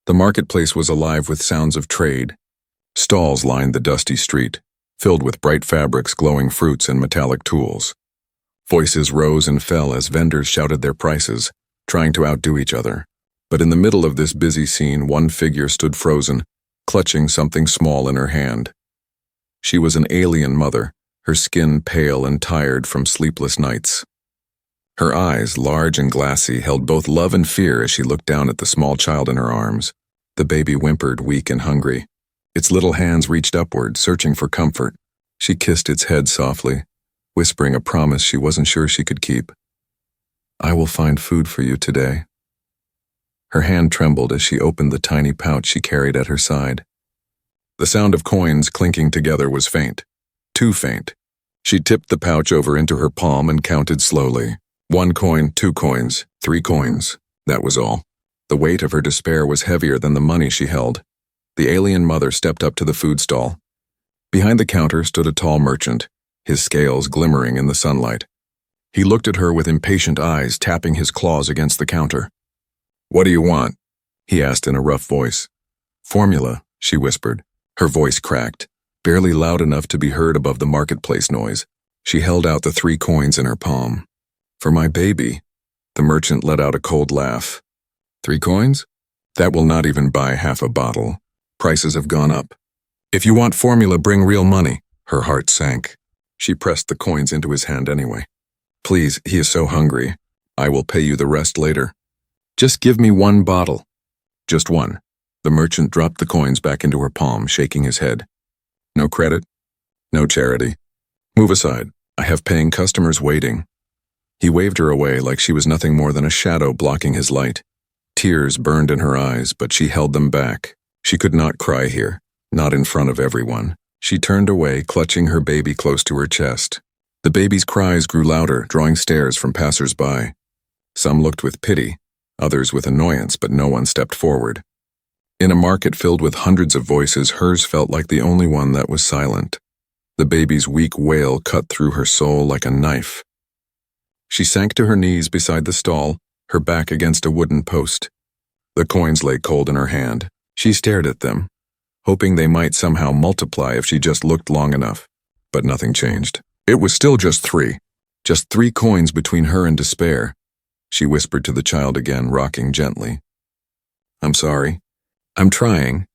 The marketplace was alive with sounds of trade. Stalls lined the dusty street, filled with bright fabrics, glowing fruits, and metallic tools. Voices rose and fell as vendors shouted their prices, trying to outdo each other. But in the middle of this busy scene, one figure stood frozen, clutching something small in her hand. She was an alien mother, her skin pale and tired from sleepless nights. Her eyes, large and glassy, held both love and fear as she looked down at the small child in her arms. The baby whimpered, weak and hungry. Its little hands reached upward, searching for comfort. She kissed its head softly, whispering a promise she wasn't sure she could keep. "I will find food for you today." Her hand trembled as she opened the tiny pouch she carried at her side. The sound of coins clinking together was faint, too faint. She tipped the pouch over into her palm and counted slowly. 1 coin, 2 coins, 3 coins. That was all. The weight of her despair was heavier than the money she held. The alien mother stepped up to the food stall. Behind the counter stood a tall merchant, his scales glimmering in the sunlight. He looked at her with impatient eyes, tapping his claws against the counter. "What do you want?" he asked in a rough voice. "Formula," she whispered. Her voice cracked, barely loud enough to be heard above the marketplace noise. She held out the 3 coins in her palm. "For my baby." The merchant let out a cold laugh. "3 coins? That will not even buy half a bottle. Prices have gone up. If you want formula, bring real money." Her heart sank. She pressed the coins into his hand anyway. "Please, he is so hungry. I will pay you the rest later. Just give me 1 bottle." "Just 1. The merchant dropped the coins back into her palm, shaking his head. "No credit? No charity. Move aside. I have paying customers waiting." He waved her away like she was nothing more than a shadow blocking his light. Tears burned in her eyes, but she held them back. She could not cry here, not in front of everyone. She turned away, clutching her baby close to her chest. The baby's cries grew louder, drawing stares from passers-by. Some looked with pity, others with annoyance, but no one stepped forward. In a market filled with hundreds of voices, hers felt like the only one that was silent. The baby's weak wail cut through her soul like a knife. She sank to her knees beside the stall, her back against a wooden post. The coins lay cold in her hand. She stared at them, hoping they might somehow multiply if she just looked long enough. But nothing changed. It was still just 3. Just 3 coins between her and despair. She whispered to the child again, rocking gently. "I'm sorry. I'm trying.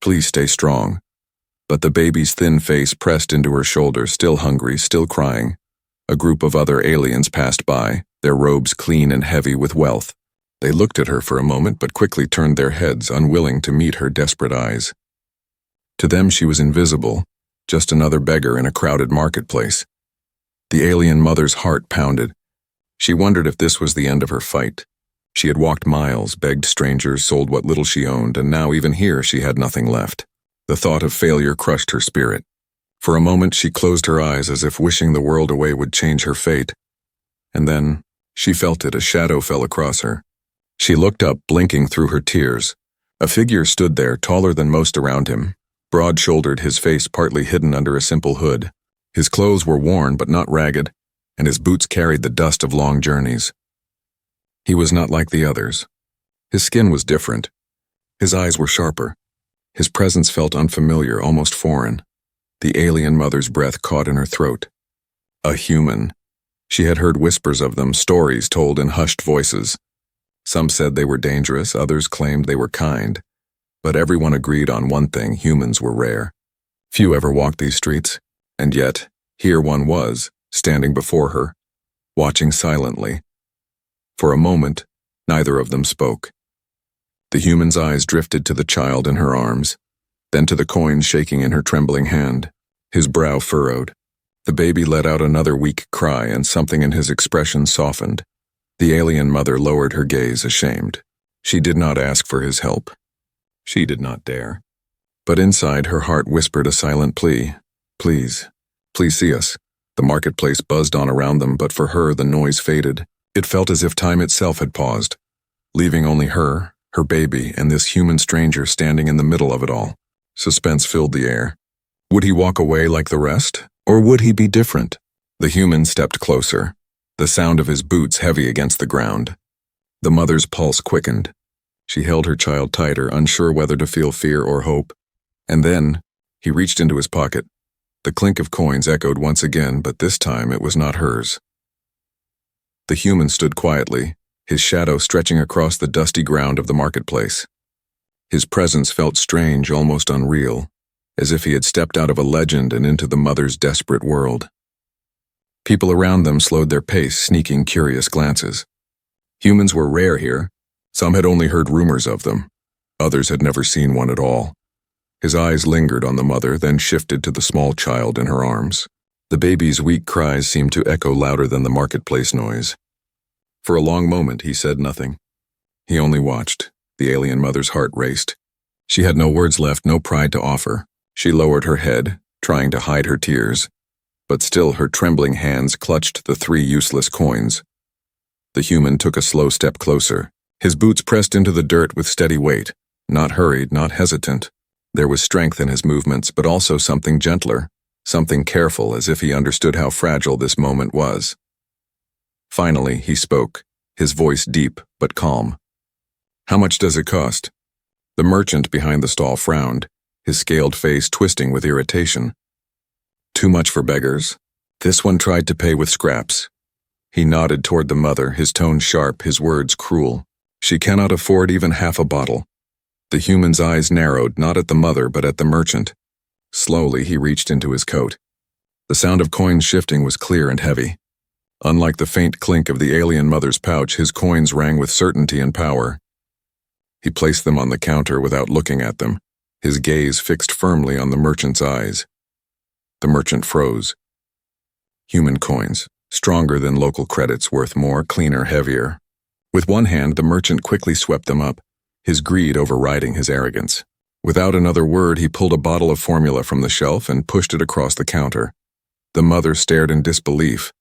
Please stay strong." But the baby's thin face pressed into her shoulder, still hungry, still crying. A group of other aliens passed by, their robes clean and heavy with wealth. They looked at her for a moment, but quickly turned their heads, unwilling to meet her desperate eyes. To them she was invisible, just another beggar in a crowded marketplace. The alien mother's heart pounded. She wondered if this was the end of her fight. She had walked miles, begged strangers, sold what little she owned, and now even here she had nothing left. The thought of failure crushed her spirit. For a moment she closed her eyes as if wishing the world away would change her fate. And then she felt it, a shadow fell across her. She looked up, blinking through her tears. A figure stood there, taller than most around him, broad-shouldered, his face partly hidden under a simple hood. His clothes were worn but not ragged, and his boots carried the dust of long journeys. He was not like the others. His skin was different. His eyes were sharper. His presence felt unfamiliar, almost foreign. The alien mother's breath caught in her throat. A human. She had heard whispers of them, stories told in hushed voices. Some said they were dangerous, others claimed they were kind. But everyone agreed on one thing: humans were rare. Few ever walked these streets, and yet, here one was, standing before her, watching silently. For a moment, neither of them spoke. The human's eyes drifted to the child in her arms, then to the coins shaking in her trembling hand. His brow furrowed. The baby let out another weak cry, and something in his expression softened. The alien mother lowered her gaze, ashamed. She did not ask for his help. She did not dare. But inside, her heart whispered a silent plea. Please see us. The marketplace buzzed on around them, but for her the noise faded. It felt as if time itself had paused, leaving only her, her baby, and this human stranger standing in the middle of it all. Suspense filled the air. Would he walk away like the rest, or would he be different? The human stepped closer, the sound of his boots heavy against the ground. The mother's pulse quickened. She held her child tighter, unsure whether to feel fear or hope. And then, he reached into his pocket. The clink of coins echoed once again, but this time it was not hers. The human stood quietly, his shadow stretching across the dusty ground of the marketplace. His presence felt strange, almost unreal, as if he had stepped out of a legend and into the mother's desperate world. People around them slowed their pace, sneaking curious glances. Humans were rare here. Some had only heard rumors of them. Others had never seen one at all. His eyes lingered on the mother, then shifted to the small child in her arms. The baby's weak cries seemed to echo louder than the marketplace noise. For a long moment, he said nothing. He only watched. The alien mother's heart raced. She had no words left, no pride to offer. She lowered her head, trying to hide her tears, but still her trembling hands clutched the 3 useless coins. The human took a slow step closer. His boots pressed into the dirt with steady weight, not hurried, not hesitant. There was strength in his movements, but also something gentler, something careful, as if he understood how fragile this moment was. Finally, he spoke, his voice deep but calm. "How much does it cost?" The merchant behind the stall frowned, his scaled face twisting with irritation. "Too much for beggars." This one tried to pay with scraps. He nodded toward the mother, his tone sharp, his words cruel. "She cannot afford even half a bottle." The human's eyes narrowed, not at the mother but at the merchant. Slowly, he reached into his coat. The sound of coins shifting was clear and heavy. Unlike the faint clink of the alien mother's pouch, his coins rang with certainty and power. He placed them on the counter without looking at them, his gaze fixed firmly on the merchant's eyes. The merchant froze. Human coins, stronger than local credits, worth more, cleaner, heavier. With one hand, the merchant quickly swept them up, his greed overriding his arrogance. Without another word, he pulled a bottle of formula from the shelf and pushed it across the counter. The mother stared in disbelief.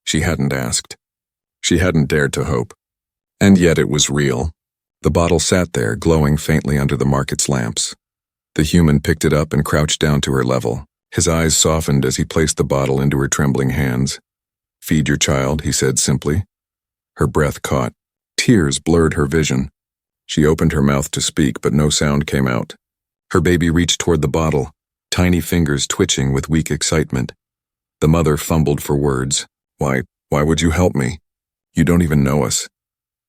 She hadn't asked. She hadn't dared to hope. And yet it was real. The bottle sat there, glowing faintly under the market's lamps. The human picked it up and crouched down to her level. His eyes softened as he placed the bottle into her trembling hands. "Feed your child," he said simply. Her breath caught. Tears blurred her vision. She opened her mouth to speak, but no sound came out. Her baby reached toward the bottle, tiny fingers twitching with weak excitement. The mother fumbled for words. Why would you help me? You don't even know us."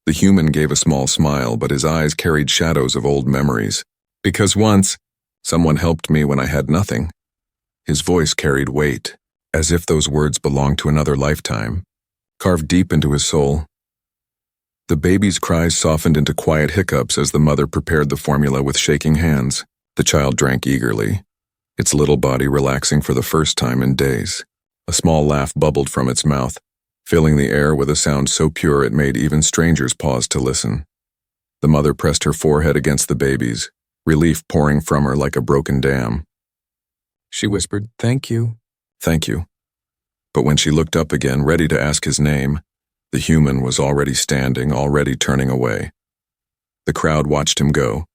The human gave a small smile, but his eyes carried shadows of old memories. "Because once, someone helped me when I had nothing." His voice carried weight, as if those words belonged to another lifetime, carved deep into his soul. The baby's cries softened into quiet hiccups as the mother prepared the formula with shaking hands. The child drank eagerly, its little body relaxing for the first time in days. A small laugh bubbled from its mouth, filling the air with a sound so pure it made even strangers pause to listen. The mother pressed her forehead against the baby's, relief pouring from her like a broken dam. She whispered, "Thank you." "Thank you." But when she looked up again, ready to ask his name, the human was already standing, already turning away. The crowd watched him go,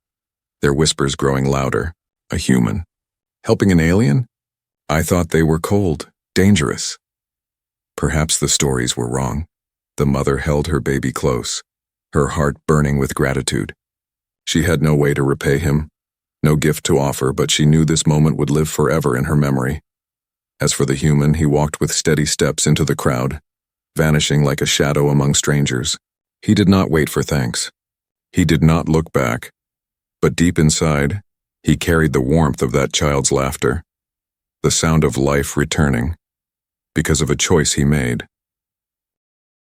their whispers growing louder. A human. Helping an alien? I thought they were cold, dangerous. Perhaps the stories were wrong. The mother held her baby close, her heart burning with gratitude. She had no way to repay him, no gift to offer, but she knew this moment would live forever in her memory. As for the human, he walked with steady steps into the crowd, vanishing like a shadow among strangers. He did not wait for thanks. He did not look back. But deep inside, he carried the warmth of that child's laughter, the sound of life returning, because of a choice he made.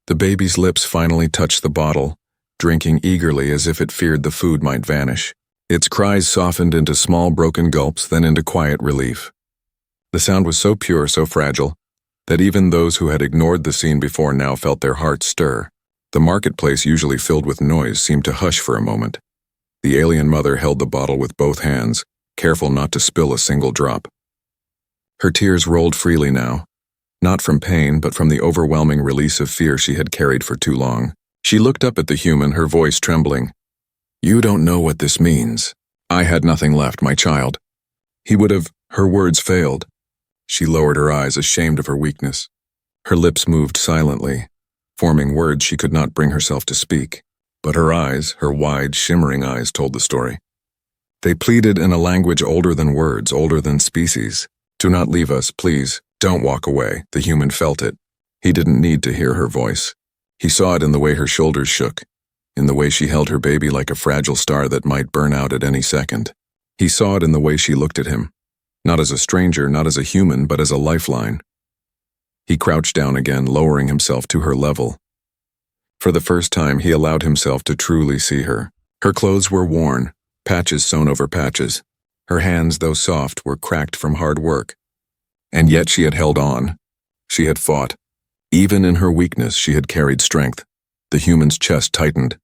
The baby's lips finally touched the bottle, drinking eagerly as if it feared the food might vanish. Its cries softened into small broken gulps, then into quiet relief. The sound was so pure, so fragile, that even those who had ignored the scene before now felt their hearts stir. The marketplace, usually filled with noise, seemed to hush for a moment. The alien mother held the bottle with both hands, careful not to spill a single drop. Her tears rolled freely now, not from pain, but from the overwhelming release of fear she had carried for too long. She looked up at the human, her voice trembling. "You don't know what this means. I had nothing left, my child." He would have. Her words failed. She lowered her eyes, ashamed of her weakness. Her lips moved silently, forming words she could not bring herself to speak. But her eyes, her wide, shimmering eyes, told the story. They pleaded in a language older than words, older than species. Do not leave us, please. Don't walk away. The human felt it. He didn't need to hear her voice. He saw it in the way her shoulders shook, in the way she held her baby like a fragile star that might burn out at any second. He saw it in the way she looked at him, not as a stranger, not as a human, but as a lifeline. He crouched down again, lowering himself to her level. For the first time, he allowed himself to truly see her. Her clothes were worn, patches sewn over patches. Her hands, though soft, were cracked from hard work. And yet she had held on. She had fought. Even in her weakness, she had carried strength. The human's chest tightened.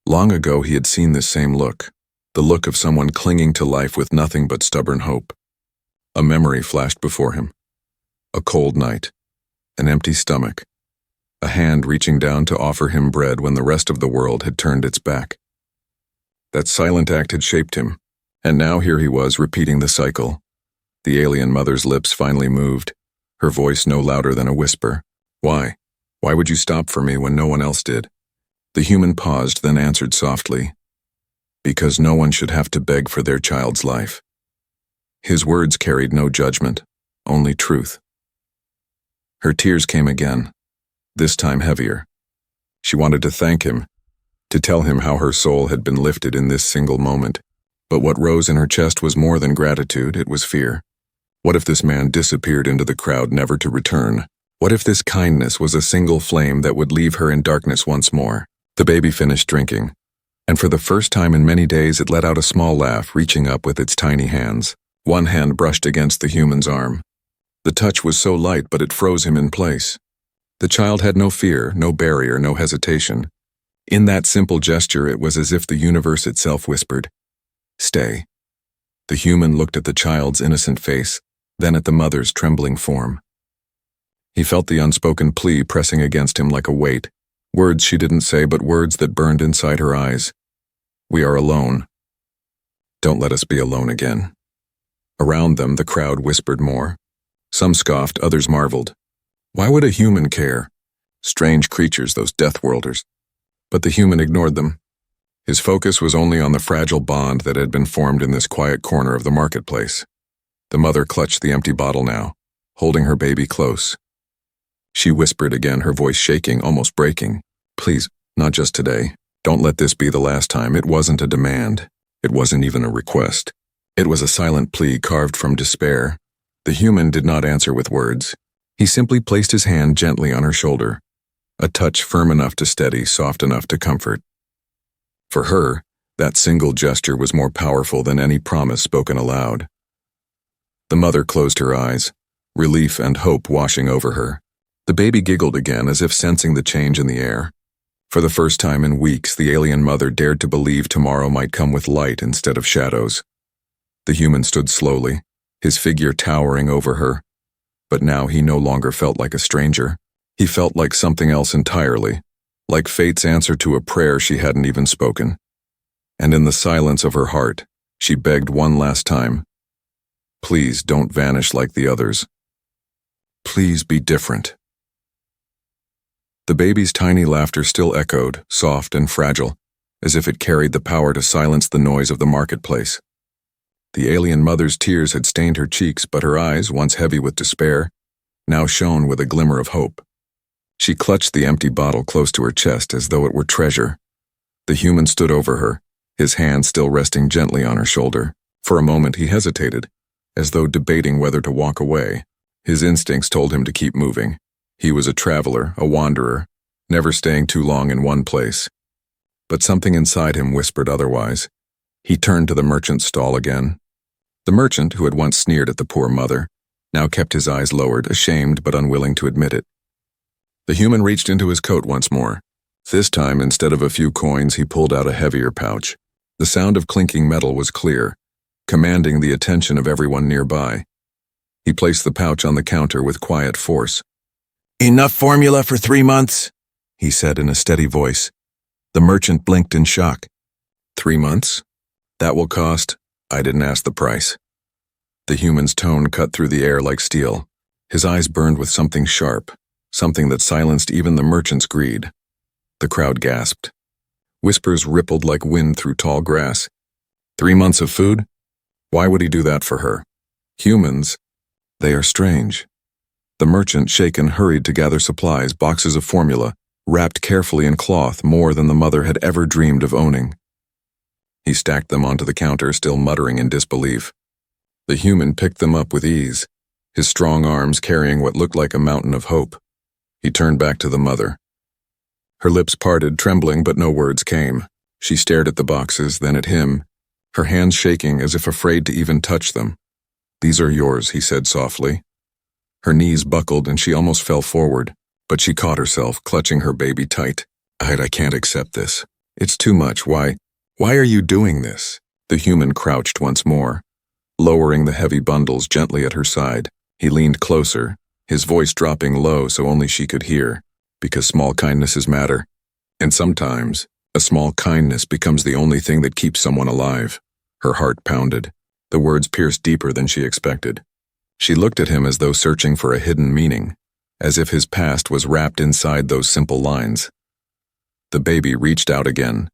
Long ago, he had seen this same look, the look of someone clinging to life with nothing but stubborn hope. A memory flashed before him. A cold night, an empty stomach, a hand reaching down to offer him bread when the rest of the world had turned its back. That silent act had shaped him, and now here he was repeating the cycle. The alien mother's lips finally moved, her voice no louder than a whisper. Why? Why would you stop for me when no one else did? The human paused, then answered softly. Because no one should have to beg for their child's life. His words carried no judgment, only truth. Her tears came again, this time heavier. She wanted to thank him, to tell him how her soul had been lifted in this single moment. But what rose in her chest was more than gratitude, it was fear. What if this man disappeared into the crowd, never to return? What if this kindness was a single flame that would leave her in darkness once more? The baby finished drinking, and for the first time in many days it let out a small laugh, reaching up with its tiny hands. One hand brushed against the human's arm. The touch was so light, but it froze him in place. The child had no fear, no barrier, no hesitation. In that simple gesture, it was as if the universe itself whispered, "Stay." The human looked at the child's innocent face, then at the mother's trembling form. He felt the unspoken plea pressing against him like a weight, words she didn't say, but words that burned inside her eyes. We are alone. Don't let us be alone again. Around them, the crowd whispered more. Some scoffed, others marveled. Why would a human care? Strange creatures, those death-worlders. But the human ignored them. His focus was only on the fragile bond that had been formed in this quiet corner of the marketplace. The mother clutched the empty bottle now, holding her baby close. She whispered again, her voice shaking, almost breaking. Please, not just today. Don't let this be the last time. It wasn't a demand. It wasn't even a request. It was a silent plea carved from despair. The human did not answer with words. He simply placed his hand gently on her shoulder, a touch firm enough to steady, soft enough to comfort. For her, that single gesture was more powerful than any promise spoken aloud. The mother closed her eyes, relief and hope washing over her. The baby giggled again, as if sensing the change in the air. For the first time in weeks, the alien mother dared to believe tomorrow might come with light instead of shadows. The human stood slowly, his figure towering over her. But now he no longer felt like a stranger. He felt like something else entirely, like fate's answer to a prayer she hadn't even spoken. And in the silence of her heart, she begged one last time, "Please don't vanish like the others. Please be different." The baby's tiny laughter still echoed, soft and fragile, as if it carried the power to silence the noise of the marketplace. The alien mother's tears had stained her cheeks, but her eyes, once heavy with despair, now shone with a glimmer of hope. She clutched the empty bottle close to her chest as though it were treasure. The human stood over her, his hand still resting gently on her shoulder. For a moment he hesitated, as though debating whether to walk away. His instincts told him to keep moving. He was a traveler, a wanderer, never staying too long in one place. But something inside him whispered otherwise. He turned to the merchant's stall again. The merchant, who had once sneered at the poor mother, now kept his eyes lowered, ashamed but unwilling to admit it. The human reached into his coat once more. This time, instead of a few coins, he pulled out a heavier pouch. The sound of clinking metal was clear, commanding the attention of everyone nearby. He placed the pouch on the counter with quiet force. "Enough formula for 3 months?" he said in a steady voice. The merchant blinked in shock. 3 months? That will cost. I didn't ask the price. The human's tone cut through the air like steel. His eyes burned with something sharp, something that silenced even the merchant's greed. The crowd gasped. Whispers rippled like wind through tall grass. 3 months of food? Why would he do that for her? Humans, they are strange. The merchant, shaken, hurried to gather supplies, boxes of formula, wrapped carefully in cloth, more than the mother had ever dreamed of owning. He stacked them onto the counter, still muttering in disbelief. The human picked them up with ease, his strong arms carrying what looked like a mountain of hope. He turned back to the mother. Her lips parted, trembling, but no words came. She stared at the boxes, then at him, her hands shaking as if afraid to even touch them. "These are yours," he said softly. Her knees buckled and she almost fell forward, but she caught herself, clutching her baby tight. I can't accept this. It's too much. Why are you doing this?" The human crouched once more, lowering the heavy bundles gently at her side. He leaned closer, his voice dropping low so only she could hear, "Because small kindnesses matter. And sometimes, a small kindness becomes the only thing that keeps someone alive." Her heart pounded. The words pierced deeper than she expected. She looked at him as though searching for a hidden meaning, as if his past was wrapped inside those simple lines. The baby reached out again,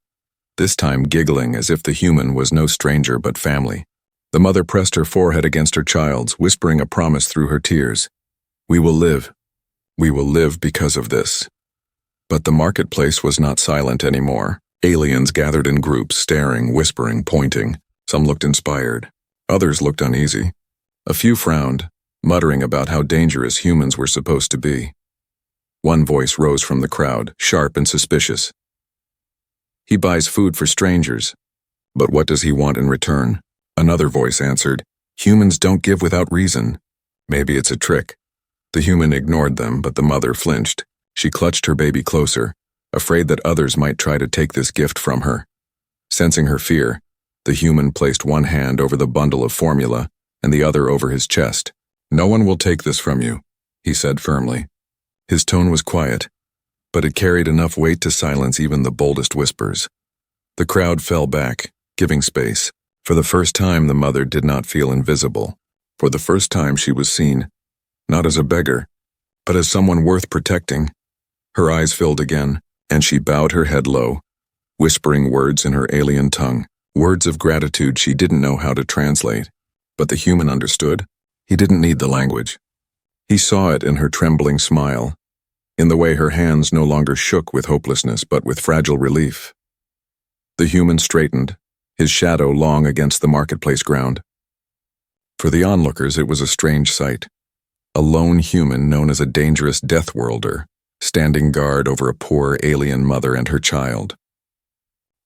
this time giggling as if the human was no stranger but family. The mother pressed her forehead against her child's, whispering a promise through her tears. "We will live. We will live because of this." But the marketplace was not silent anymore. Aliens gathered in groups, staring, whispering, pointing. Some looked inspired. Others looked uneasy. A few frowned, muttering about how dangerous humans were supposed to be. One voice rose from the crowd, sharp and suspicious. "He buys food for strangers. But what does he want in return?" Another voice answered, "Humans don't give without reason. Maybe it's a trick." The human ignored them, but the mother flinched. She clutched her baby closer, afraid that others might try to take this gift from her. Sensing her fear, the human placed one hand over the bundle of formula and the other over his chest. "No one will take this from you," he said firmly. His tone was quiet, but it carried enough weight to silence even the boldest whispers. The crowd fell back, giving space. For the first time, the mother did not feel invisible. For the first time, she was seen, not as a beggar, but as someone worth protecting. Her eyes filled again, and she bowed her head low, whispering words in her alien tongue, words of gratitude she didn't know how to translate. But the human understood. He didn't need the language. He saw it in her trembling smile, in the way her hands no longer shook with hopelessness but with fragile relief. The human straightened, his shadow long against the marketplace ground. For the onlookers, it was a strange sight. A lone human known as a dangerous death-worlder, standing guard over a poor alien mother and her child.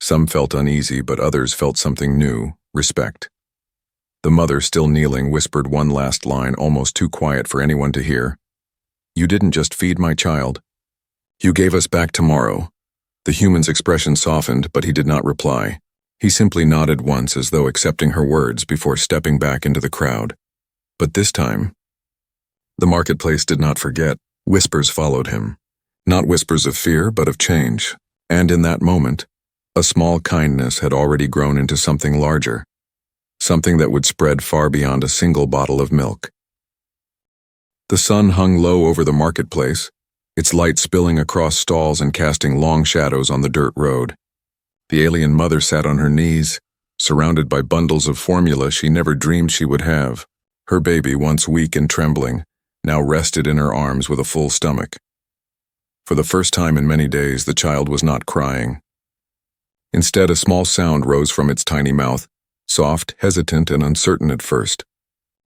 Some felt uneasy, but others felt something new, respect. The mother, still kneeling, whispered one last line, almost too quiet for anyone to hear. "You didn't just feed my child. You gave us back tomorrow." The human's expression softened, but he did not reply. He simply nodded once as though accepting her words before stepping back into the crowd. But this time, the marketplace did not forget. Whispers followed him. Not whispers of fear, but of change. And in that moment, a small kindness had already grown into something larger. Something that would spread far beyond a single bottle of milk. The sun hung low over the marketplace, its light spilling across stalls and casting long shadows on the dirt road. The alien mother sat on her knees, surrounded by bundles of formula she never dreamed she would have. Her baby, once weak and trembling, now rested in her arms with a full stomach. For the first time in many days, the child was not crying. Instead, a small sound rose from its tiny mouth, soft, hesitant, and uncertain at first.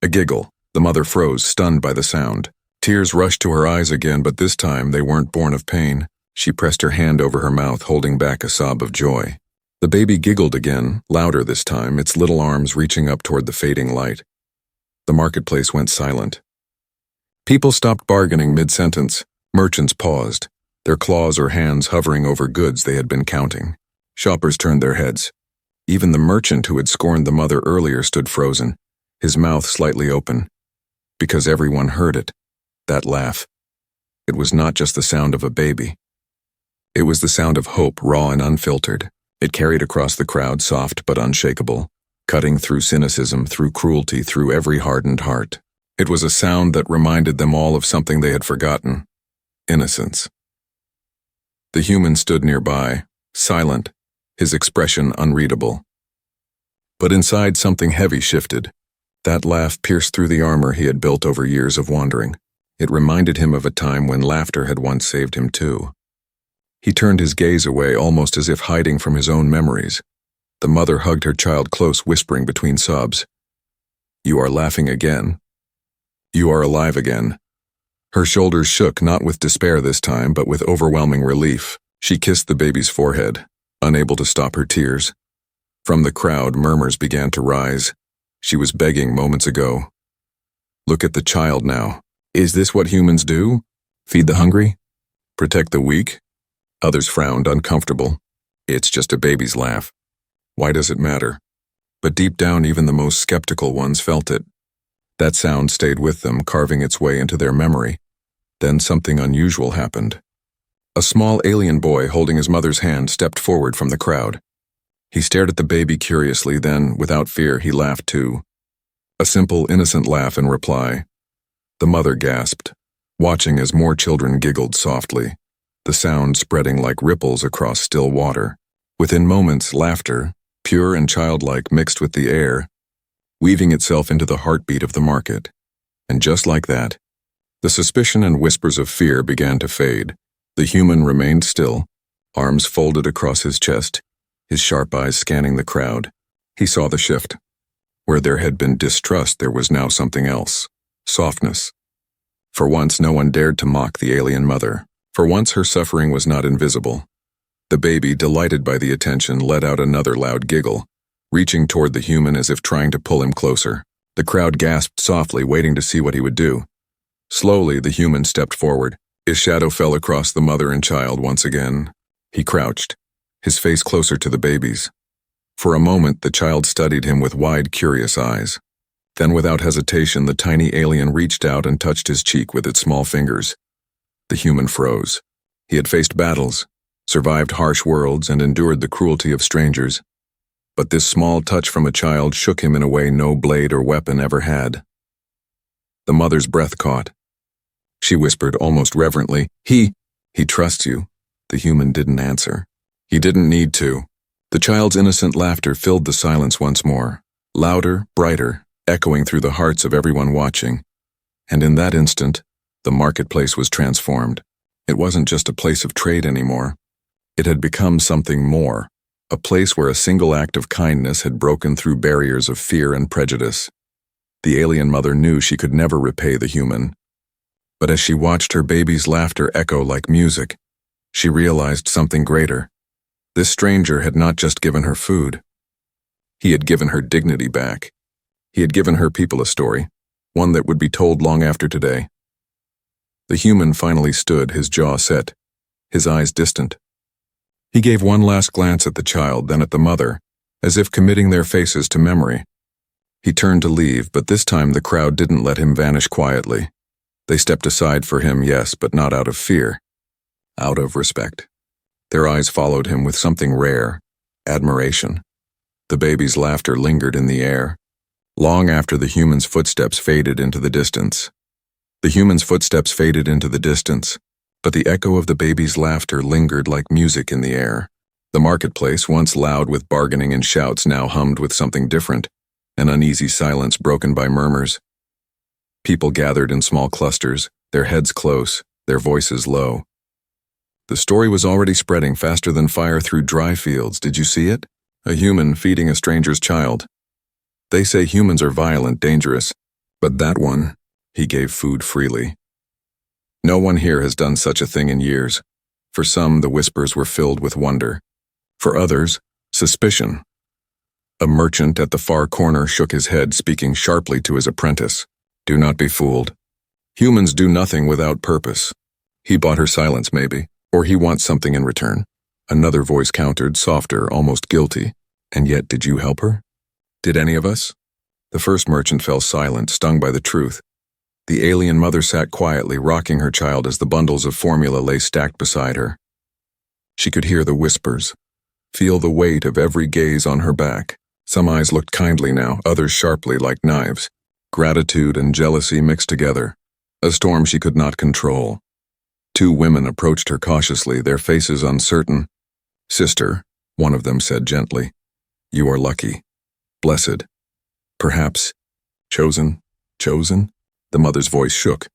A giggle. The mother froze, stunned by the sound. Tears rushed to her eyes again, but this time they weren't born of pain. She pressed her hand over her mouth, holding back a sob of joy. The baby giggled again, louder this time, its little arms reaching up toward the fading light. The marketplace went silent. People stopped bargaining mid-sentence. Merchants paused, their claws or hands hovering over goods they had been counting. Shoppers turned their heads. Even the merchant who had scorned the mother earlier stood frozen, his mouth slightly open. Because everyone heard it, that laugh. It was not just the sound of a baby. It was the sound of hope, raw and unfiltered. It carried across the crowd, soft but unshakable, cutting through cynicism, through cruelty, through every hardened heart. It was a sound that reminded them all of something they had forgotten: innocence. The human stood nearby, silent, his expression unreadable. But inside something heavy shifted. That laugh pierced through the armor he had built over years of wandering. It reminded him of a time when laughter had once saved him too. He turned his gaze away almost as if hiding from his own memories. The mother hugged her child close, whispering between sobs, "You are laughing again. You are alive again." Her shoulders shook, not with despair this time, but with overwhelming relief. She kissed the baby's forehead, unable to stop her tears. From the crowd, murmurs began to rise. She was begging moments ago. Look at the child now. Is this what humans do? Feed the hungry? Protect the weak? Others frowned, uncomfortable. It's just a baby's laugh. Why does it matter? But deep down, even the most skeptical ones felt it. That sound stayed with them, carving its way into their memory. Then something unusual happened. A small alien boy holding his mother's hand stepped forward from the crowd. He stared at the baby curiously, then, without fear, he laughed too. A simple, innocent laugh in reply. The mother gasped, watching as more children giggled softly, the sound spreading like ripples across still water. Within moments, laughter, pure and childlike, mixed with the air, weaving itself into the heartbeat of the market. And just like that, the suspicion and whispers of fear began to fade. The human remained still, arms folded across his chest, his sharp eyes scanning the crowd. He saw the shift. Where there had been distrust, there was now something else. Softness. For once, no one dared to mock the alien mother. For once, her suffering was not invisible. The baby, delighted by the attention, let out another loud giggle, reaching toward the human as if trying to pull him closer. The crowd gasped softly, waiting to see what he would do. Slowly, the human stepped forward. His shadow fell across the mother and child once again. He crouched, his face closer to the baby's. For a moment, the child studied him with wide, curious eyes. Then, without hesitation, the tiny alien reached out and touched his cheek with its small fingers. The human froze. He had faced battles, survived harsh worlds, and endured the cruelty of strangers. But this small touch from a child shook him in a way no blade or weapon ever had. The mother's breath caught. She whispered almost reverently, He trusts you." The human didn't answer. He didn't need to. The child's innocent laughter filled the silence once more, louder, brighter, echoing through the hearts of everyone watching. And in that instant, the marketplace was transformed. It wasn't just a place of trade anymore. It had become something more, a place where a single act of kindness had broken through barriers of fear and prejudice. The alien mother knew she could never repay the human. But as she watched her baby's laughter echo like music, she realized something greater. This stranger had not just given her food. He had given her dignity back. He had given her people a story, one that would be told long after today. The human finally stood, his jaw set, his eyes distant. He gave one last glance at the child, then at the mother, as if committing their faces to memory. He turned to leave, but this time the crowd didn't let him vanish quietly. They stepped aside for him, yes, but not out of fear. Out of respect. Their eyes followed him with something rare, admiration. The baby's laughter lingered in the air, long after the human's footsteps faded into the distance. The human's footsteps faded into the distance, but the echo of the baby's laughter lingered like music in the air. The marketplace, once loud with bargaining and shouts, now hummed with something different, an uneasy silence broken by murmurs. People gathered in small clusters, their heads close, their voices low. The story was already spreading faster than fire through dry fields. Did you see it? A human feeding a stranger's child. They say humans are violent, dangerous, but that one, he gave food freely. No one here has done such a thing in years. For some, the whispers were filled with wonder. For others, suspicion. A merchant at the far corner shook his head, speaking sharply to his apprentice. Do not be fooled. Humans do nothing without purpose. He bought her silence, maybe, or he wants something in return. Another voice countered, softer, almost guilty. And yet, did you help her? Did any of us? The first merchant fell silent, stung by the truth. The alien mother sat quietly, rocking her child as the bundles of formula lay stacked beside her. She could hear the whispers, feel the weight of every gaze on her back. Some eyes looked kindly now, others sharply like knives. Gratitude and jealousy mixed together, a storm she could not control. Two women approached her cautiously, their faces uncertain. Sister, One of them said gently, "You are lucky, blessed, perhaps chosen." Chosen? The mother's voice shook.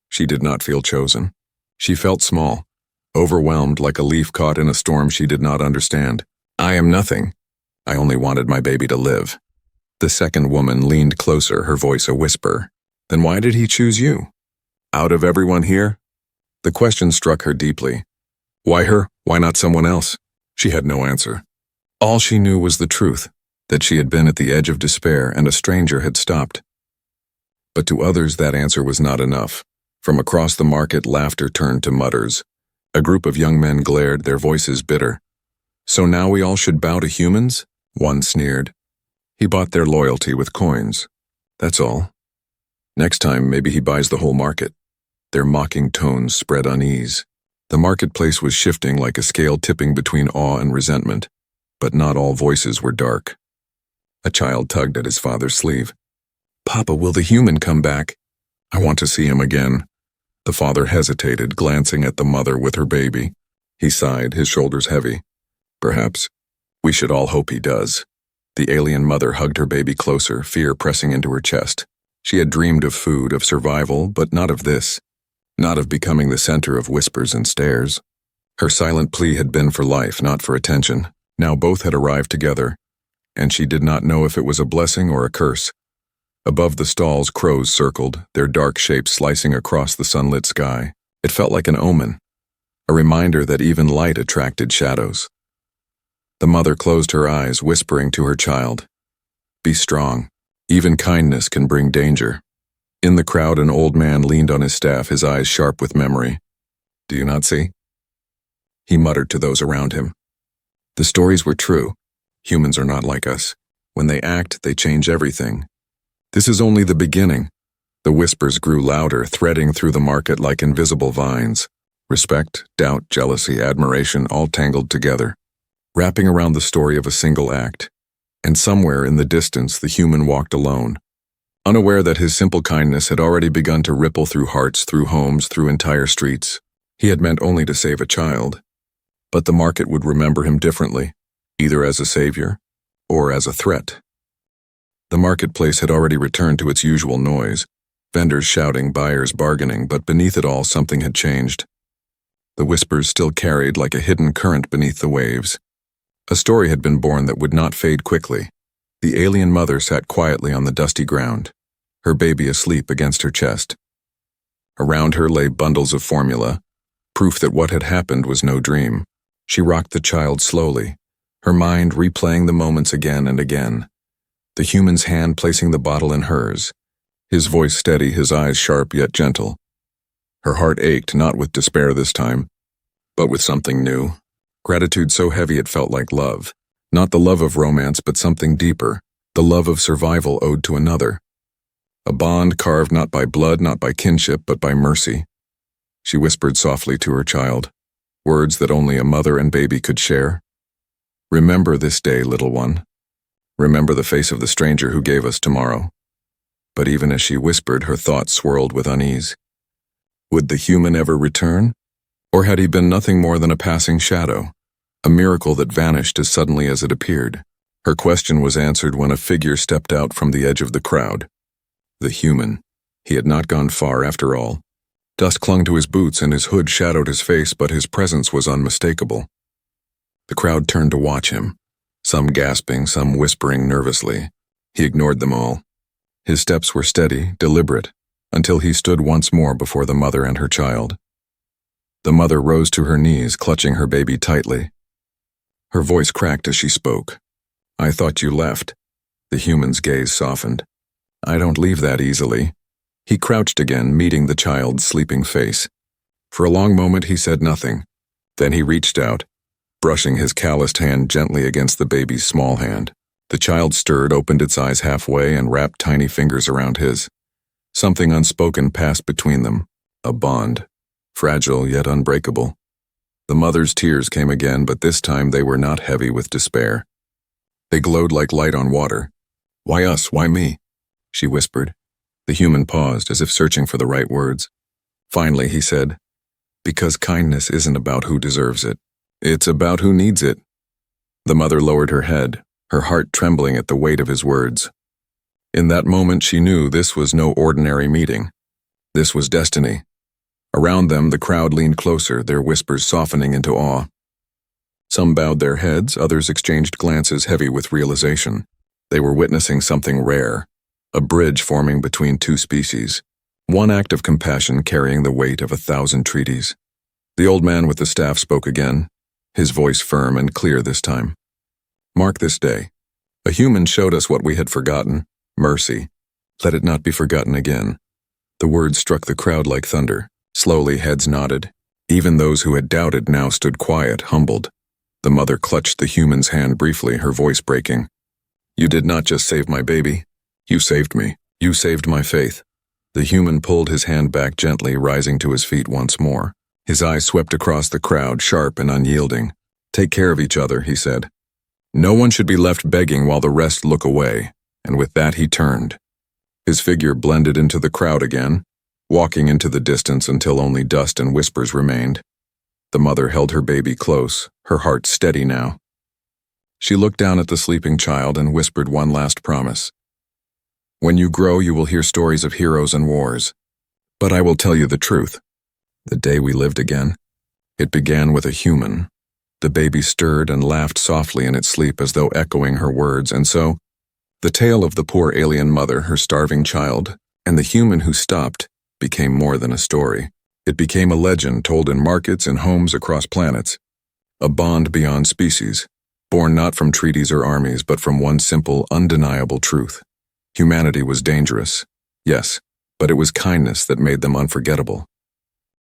She did not feel chosen. She felt small, overwhelmed like a leaf caught in a storm she did not understand. "I am nothing. I only wanted my baby to live." The second woman leaned closer, her voice a whisper. "Then why did he choose you? Out of everyone here?" The question struck her deeply. Why her? Why not someone else? She had no answer. All she knew was the truth, that she had been at the edge of despair and a stranger had stopped. But to others that answer was not enough. From across the market, laughter turned to mutters. A group of young men glared, their voices bitter. "So now we all should bow to humans?" One sneered. "He bought their loyalty with coins. That's all. Next time, maybe he buys the whole market." Their mocking tones spread unease. The marketplace was shifting like a scale tipping between awe and resentment, but not all voices were dark. A child tugged at his father's sleeve. "Papa, will the human come back? I want to see him again." The father hesitated, glancing at the mother with her baby. He sighed, his shoulders heavy. "Perhaps. We should all hope he does." The alien mother hugged her baby closer, fear pressing into her chest. She had dreamed of food, of survival, but not of this. Not of becoming the center of whispers and stares. Her silent plea had been for life, not for attention. Now both had arrived together, and she did not know if it was a blessing or a curse. Above the stalls, crows circled, their dark shapes slicing across the sunlit sky. It felt like an omen, a reminder that even light attracted shadows. The mother closed her eyes, whispering to her child, "Be strong. Even kindness can bring danger." In the crowd, an old man leaned on his staff, his eyes sharp with memory. "Do you not see?" He muttered to those around him. The stories were true. Humans are not like us. When they act, they change everything. This is only the beginning. The whispers grew louder, threading through the market like invisible vines. Respect, doubt, jealousy, admiration, all tangled together, wrapping around the story of a single act. And somewhere in the distance, the human walked alone, unaware that his simple kindness had already begun to ripple through hearts, through homes, through entire streets. He had meant only to save a child, but the market would remember him differently, either as a savior or as a threat. The marketplace had already returned to its usual noise, vendors shouting, buyers bargaining, but beneath it all something had changed. The whispers still carried like a hidden current beneath the waves. A story had been born that would not fade quickly. The alien mother sat quietly on the dusty ground, her baby asleep against her chest. Around her lay bundles of formula, proof that what had happened was no dream. She rocked the child slowly, her mind replaying the moments again and again. The human's hand placing the bottle in hers, his voice steady, his eyes sharp yet gentle. Her heart ached, not with despair this time, but with something new. Gratitude so heavy it felt like love. Not the love of romance, but something deeper, the love of survival owed to another. A bond carved not by blood, not by kinship, but by mercy. She whispered softly to her child, words that only a mother and baby could share. "Remember this day, little one. Remember the face of the stranger who gave us tomorrow." But even as she whispered, her thoughts swirled with unease. Would the human ever return? Or had he been nothing more than a passing shadow? A miracle that vanished as suddenly as it appeared. Her question was answered when a figure stepped out from the edge of the crowd. The human. He had not gone far after all. Dust clung to his boots and his hood shadowed his face, but his presence was unmistakable. The crowd turned to watch him, some gasping, some whispering nervously. He ignored them all. His steps were steady, deliberate, until he stood once more before the mother and her child. The mother rose to her knees, clutching her baby tightly. Her voice cracked as she spoke. "I thought you left." The human's gaze softened. "I don't leave that easily." He crouched again, meeting the child's sleeping face. For a long moment he said nothing. Then he reached out, brushing his calloused hand gently against the baby's small hand. The child stirred, opened its eyes halfway, and wrapped tiny fingers around his. Something unspoken passed between them, a bond, fragile yet unbreakable. The mother's tears came again, but this time they were not heavy with despair. They glowed like light on water. "Why us? Why me?" she whispered. The human paused, as if searching for the right words. Finally, he said, "Because kindness isn't about who deserves it. It's about who needs it." The mother lowered her head, her heart trembling at the weight of his words. In that moment she knew this was no ordinary meeting. This was destiny. Around them the crowd leaned closer, their whispers softening into awe. Some bowed their heads, others exchanged glances heavy with realization. They were witnessing something rare, a bridge forming between two species, one act of compassion carrying the weight of 1,000 treaties. The old man with the staff spoke again, his voice firm and clear this time. Mark this day. A human showed us what we had forgotten, mercy. Let it not be forgotten again. The words struck the crowd like thunder. Slowly heads nodded. Even those who had doubted now stood quiet, humbled. The mother clutched the human's hand briefly, her voice breaking. You did not just save my baby. You saved me. You saved my faith. The human pulled his hand back gently, rising to his feet once more. His eyes swept across the crowd, sharp and unyielding. Take care of each other, he said. No one should be left begging while the rest look away, and with that he turned. His figure blended into the crowd again, walking into the distance until only dust and whispers remained. The mother held her baby close, her heart steady now. She looked down at the sleeping child and whispered one last promise. When you grow, you will hear stories of heroes and wars. But I will tell you the truth. The day we lived again, it began with a human. The baby stirred and laughed softly in its sleep as though echoing her words, and so, the tale of the poor alien mother, her starving child, and the human who stopped became more than a story. It became a legend told in markets and homes across planets. A bond beyond species, born not from treaties or armies, but from one simple, undeniable truth. Humanity was dangerous, yes, but it was kindness that made them unforgettable.